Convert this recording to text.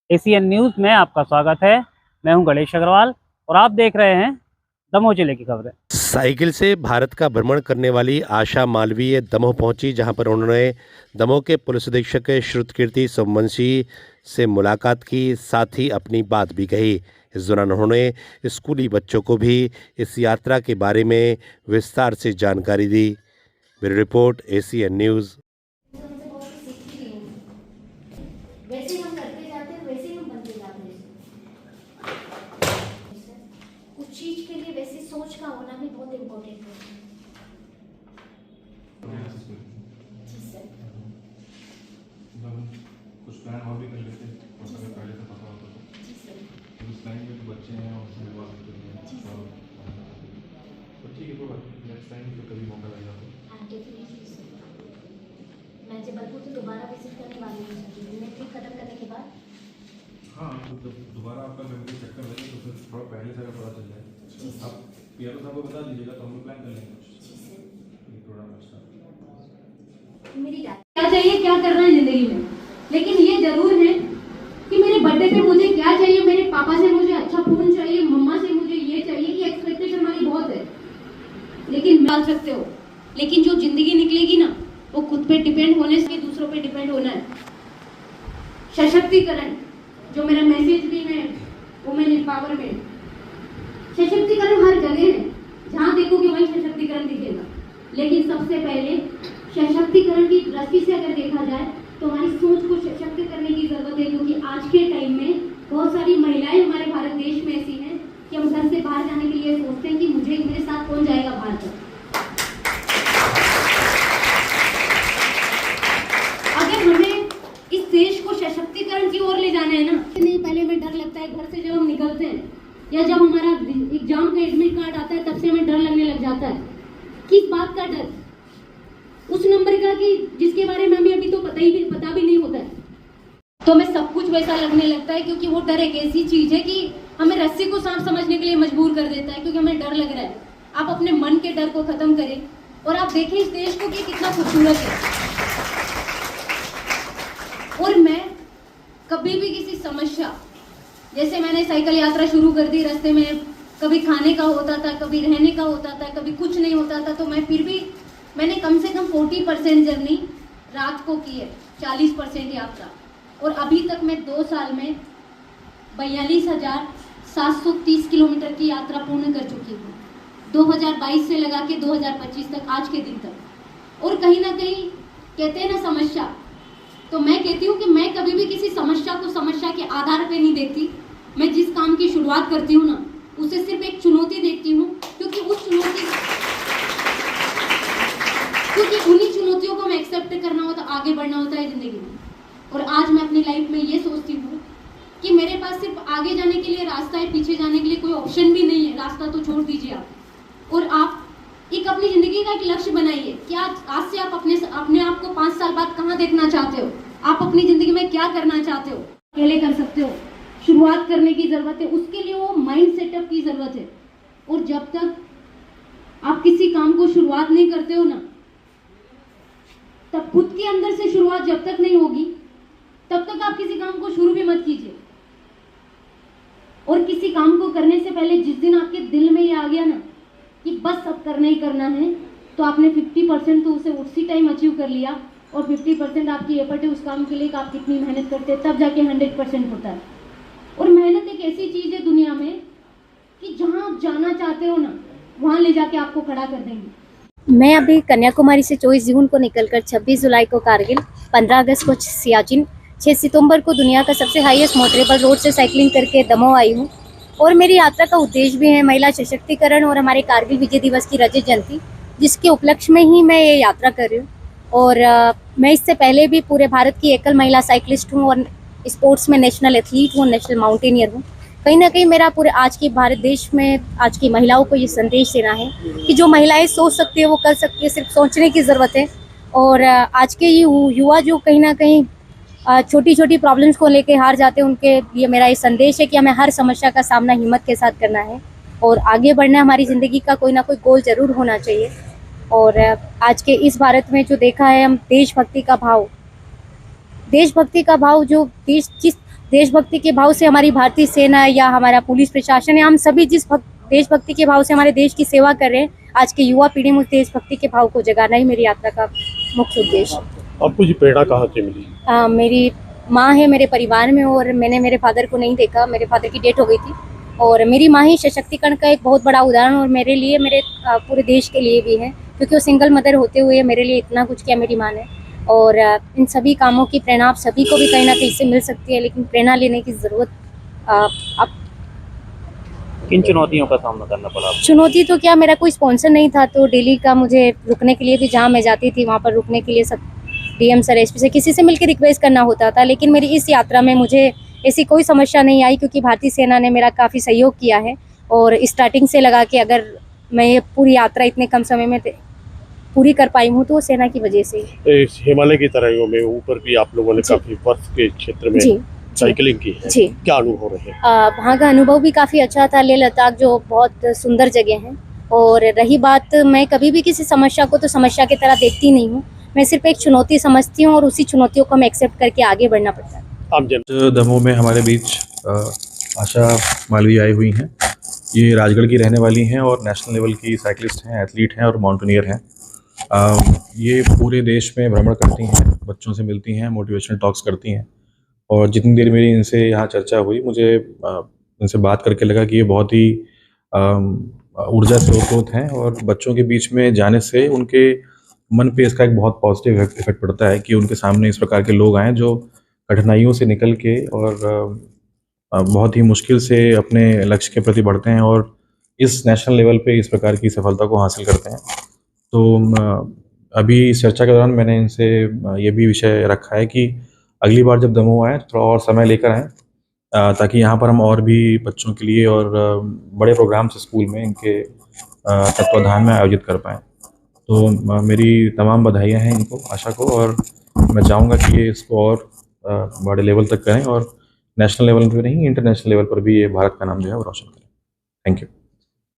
ACN news में आपका स्वागत है। मैं हूं गणेश अग्रवाल और आप देख रहे हैं दमोह जिले की खबरें। साइकिल से भारत का भ्रमण करने वाली आशा मालवीय दमोह पहुंची, जहां पर उन्होंने दमोह के पुलिस अधीक्षक श्रुतकीर्ति सोमवंशी से मुलाकात की, साथ ही अपनी बात भी कही। इस दौरान उन्होंने स्कूली बच्चों को भी इस यात्रा के बारे में विस्तार से जानकारी दी। Bureau report, ACN news. वैसे हम करते जाते हैं, वैसे हम बनते जाते हैं। कुछ चीज के लिए वैसे सोच का होना भी बहुत इम्पोर्टेंट है। जी सर। कुछ प्लान और भी कर लेते हैं, अगर पहले से पता होता तो। जी सर। उस लाइन में जो बच्चे हैं उनसे मिलवा सकते हैं। जी सर। तो ठीक है, तो नेक्स्ट टाइम तो कभी मौका लगेगा तो। हाँ डेफिनेटली सर। मैं जबलपुर तो दोबारा विजिट करने वाली हूँ सर, ट्रिप खत्म करने के बाद। हाँ, तो जब दोबारा आपका मेमोरी चेक कर लेंगे तो फिर थोड़ा पहले से अगर पता चल जाए। आप पीआरओ साहब को बता दीजिएगा तो हम लोग प्लान कर लेंगे कुछ। जी सर। ये थोड़ा अच्छा। मेरी क्या चाहिए, क्या करना है जिंदगी में, लेकिन ये जरूर है कि मेरे बर्थडे पे मुझे क्या चाहिए, मेरे पापा से मुझे अच्छा फोन चाहिए, मम्मा से मुझे ये चाहिए, कि एक्सपेक्टेशन हमारी बहुत है, लेकिन डाल सकते हो, लेकिन जो जिंदगी निकलेगी ना वो खुद पे डिपेंड होने से दूसरों पे डिपेंड होना है। सशक्तिकरण, जो मेरा मैसेज भी है वुमेन एम्पावरमेंट। सशक्तिकरण हर जगह है, जहाँ देखोगे वहीं सशक्तिकरण दिखेगा, लेकिन सबसे पहले सशक्तिकरण की दृष्टि से अगर देखा जाए तो हमारी सोच को सशक्त करने की जरूरत है, क्योंकि आज के टाइम में बहुत सारी महिलाएं हमारे भारत देश में ऐसी हैं कि हम घर से बाहर जाने के लिए सोचते हैं कि मेरे साथ कौन जाएगा बाहर तक। अगर हमें इस देश को सशक्तिकरण की ओर ले जाना है ना, नहीं पहले हमें डर लगता है घर से जब हम निकलते हैं, या जब हमारा एग्जाम का एडमिट कार्ड आता है तब से हमें डर लगने लग जाता है। किस बात का डर? उस नंबर का कि जिसके बारे में हमें अभी तो पता भी नहीं होता है, तो हमें सब कुछ वैसा लगने लगता है, क्योंकि वो डर एक ऐसी चीज है कि हमें रस्सी को सांप समझने के लिए मजबूर कर देता है, क्योंकि हमें डर लग रहा है। आप अपने मन के डर को खत्म करें और आप देखें इस देश को कि कितना खूबसूरत है। और मैं कभी भी किसी समस्या, जैसे मैंने साइकिल यात्रा शुरू कर दी, रास्ते में कभी खाने का होता था, कभी रहने का होता था, कभी कुछ नहीं होता था, तो मैं फिर भी मैंने कम से कम 40% जर्नी रात को की है, 40% यात्रा, और अभी तक मैं 2 साल में 42,730 किलोमीटर की यात्रा पूर्ण कर चुकी हूँ, 2022 से लगा के 2025 तक, आज के दिन तक। और कहीं ना कहीं कहते हैं ना समस्या, तो मैं कहती हूँ कि मैं कभी भी किसी समस्या को समस्या के आधार पे नहीं देखती। मैं जिस काम की शुरुआत करती हूँ ना, उसे सिर्फ एक चुनौती देखती हूँ, क्योंकि उन्हीं चुनौतियों को हमें एक्सेप्ट करना होता, आगे बढ़ना होता है जिंदगी में। और आज मैं अपनी लाइफ में ये सोचती हूँ कि मेरे पास सिर्फ आगे जाने के लिए रास्ता है, पीछे जाने के लिए कोई ऑप्शन भी नहीं है। रास्ता तो छोड़ दीजिए आप, और आप एक अपनी जिंदगी का एक लक्ष्य बनाइए कि आज से आप अपने आप को 5 साल बाद कहाँ देखना चाहते हो, आप अपनी जिंदगी में क्या करना चाहते हो। अकेले कर सकते हो, शुरुआत करने की जरूरत है, उसके लिए वो माइंड सेटअप की जरूरत है। और जब तक आप किसी काम को शुरुआत नहीं करते हो ना, तब खुद के अंदर से शुरुआत जब तक नहीं होगी तब तक आप किसी काम को शुरू भी मत कीजिए। और किसी काम को करने से पहले जिस दिन आपके दिल में ये आ गया ना कि बस अब करना ही करना है, तो आपने 50% तो उसे उसी टाइम अचीव कर लिया, और 50% आपकी एफर्ट है उस काम के लिए कि आप कितनी मेहनत करते हैं, तब जाके 100% होता है। और मेहनत एक ऐसी चीज है दुनिया में कि जहां आप जाना चाहते हो ना, वहां ले जाके आपको खड़ा कर देंगे। मैं अभी कन्याकुमारी से 24 जून को निकलकर 26 जुलाई को कारगिल, 15 अगस्त को सियाचिन, 6 सितंबर को दुनिया का सबसे हाईएस्ट मोटरेबल रोड से साइकिलिंग करके दमोह आई हूँ। और मेरी यात्रा का उद्देश्य भी है महिला सशक्तिकरण और हमारे कारगिल विजय दिवस की रजत जयंती, जिसके उपलक्ष्य में ही मैं ये यात्रा कर रही हूँ। और मैं इससे पहले भी पूरे भारत की एकल महिला साइकिलिस्ट हूँ और स्पोर्ट्स में नेशनल एथलीट हूँ, नेशनल माउंटेनियर हूँ। कहीं ना कहीं मेरा पूरे आज के भारत देश में आज की महिलाओं को ये संदेश देना है कि जो महिलाएं सोच सकती है वो कर सकती है, सिर्फ सोचने की ज़रूरत है। और आज के युवा जो कहीं ना कहीं छोटी छोटी प्रॉब्लम्स को लेके हार जाते हैं, उनके लिए मेरा ये संदेश है कि हमें हर समस्या का सामना हिम्मत के साथ करना है और आगे बढ़ना है। हमारी ज़िंदगी का कोई ना कोई गोल ज़रूर होना चाहिए। और आज के इस भारत में जो देखा है हम, देशभक्ति का भाव जो जिस देशभक्ति के भाव से हमारी भारतीय सेना या हमारा पुलिस प्रशासन या हम सभी जिस देशभक्ति के भाव से हमारे देश की सेवा कर रहे हैं, आज के युवा पीढ़ी में उस देशभक्ति के भाव को जगाना ही मेरी यात्रा का मुख्य उद्देश्य। आपको ये प्रेरणा कहाँ से मिली? मेरी माँ है मेरे परिवार में, और मैंने मेरे फादर को नहीं देखा, मेरे फादर की डेथ हो गई थी, और मेरी माँ ही सशक्तिकरण का एक बहुत बड़ा उदाहरण और मेरे लिए, मेरे पूरे देश के लिए भी है, क्योंकि वो सिंगल मदर होते हुए मेरे लिए इतना कुछ किया मेरी माँ ने। और इन सभी कामों की प्रेरणा आप सभी को भी कहीं ना कहीं से मिल सकती है, लेकिन प्रेरणा लेने की ज़रूरत आप। किन चुनौतियों का सामना करना पड़ा आपको? चुनौती तो क्या, मेरा कोई स्पॉन्सर नहीं था, तो डेली का मुझे रुकने के लिए भी, जहाँ मैं जाती थी वहाँ पर रुकने के लिए सब डीएम सर, एसपी से, किसी से मिलकर रिक्वेस्ट करना होता था। लेकिन मेरी इस यात्रा में मुझे ऐसी कोई समस्या नहीं आई, क्योंकि भारतीय सेना ने मेरा काफ़ी सहयोग किया है, और स्टार्टिंग से लगा कि अगर मैं ये पूरी यात्रा इतने कम समय में पूरी कर पाई हूँ तो वो सेना की वजह से ही। इस हिमालय की तराइयों में ऊपर भी आप लोगों ने काफी बर्फ के क्षेत्र में साइकिलिंग की है, जी। क्या अनुभव रहे? वहाँ का अनुभव भी काफ़ी अच्छा था। लेह लद्दाख जो बहुत सुंदर जगह है, और रही बात, मैं कभी भी किसी समस्या को तो समस्या की तरह देखती नहीं हूँ, मैं सिर्फ एक चुनौती समझती हूँ, और उसी चुनौतियों को हमें एक्सेप्ट करके आगे बढ़ना पड़ता है। आम जन दमोह में हमारे बीच आशा मालवीय आई हुई हैं। ये राजगढ़ की रहने वाली हैं और नेशनल लेवल की साइकिलिस्ट हैं, एथलीट हैं और माउंटेनियर हैं। ये पूरे देश में भ्रमण करती हैं, बच्चों से मिलती हैं, मोटिवेशनल टॉक्स करती हैं, और जितनी देर मेरी इनसे यहाँ चर्चा हुई, मुझे इनसे बात करके लगा कि ये बहुत ही ऊर्जा से ओतप्रोत हैं, और बच्चों के बीच में जाने से उनके मन पे इसका एक बहुत पॉजिटिव इफेक्ट पड़ता है कि उनके सामने इस प्रकार के लोग आएँ जो कठिनाइयों से निकल के और बहुत ही मुश्किल से अपने लक्ष्य के प्रति बढ़ते हैं और इस नेशनल लेवल पे इस प्रकार की सफलता को हासिल करते हैं। तो अभी इस चर्चा के दौरान मैंने इनसे ये भी विषय रखा है कि अगली बार जब दमोह आएँ थोड़ा और समय लेकर आएँ, ताकि यहाँ पर हम और भी बच्चों के लिए और बड़े प्रोग्राम से स्कूल में इनके तत्वाधान में आयोजित कर पाएँ। तो मेरी तमाम बधाइयाँ हैं इनको, आशा को, और मैं चाहूँगा कि ये इसको और बड़े लेवल तक करें और नेशनल लेवल पर नहीं, इंटरनेशनल लेवल पर भी ये भारत का नाम जो है वो रोशन करें। Thank you.